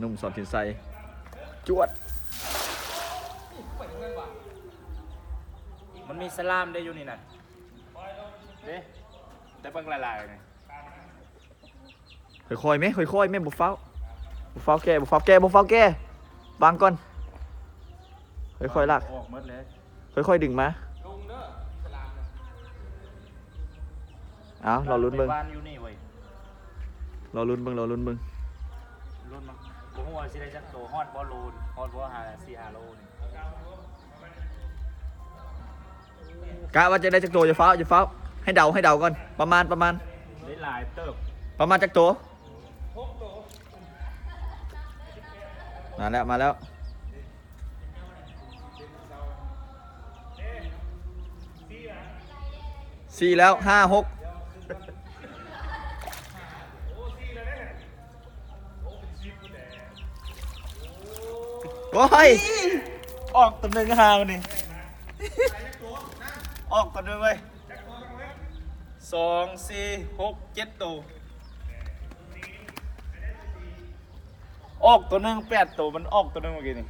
นุ่มสอนสินไซจวดมันมีสลามได้อยู่นี่น่ะเด้แต่เบิ่งลายๆนี่ค่อยๆไหมค่อยๆไหมบุฟเฟ่แกวางก่อนค่อยๆลากออกหมดเลยค่อยๆดึงมาเอาเราลุ้นเบิ่งบ้านอยู่นี่เว้ยเราลุ้นเบิ่งลุ้นมั้งบ่ฮู้ว่าสิได้จักโตฮอดบ่โลนฮอดบ่4-5โลนี่กะว่าจะได้จักโตจะฟ้าให้เดาก่อนประมาณได้หลายเติบประมาณจักโตมาแล้ว4แล้ว5 6โอ้ยออกตัวนึงห่างนี่ออกตัวนึงเว้ย2 4 6 7ตัวออกตัวนึง8ตัวมันออกตัวนึงเมื่อกี้นี่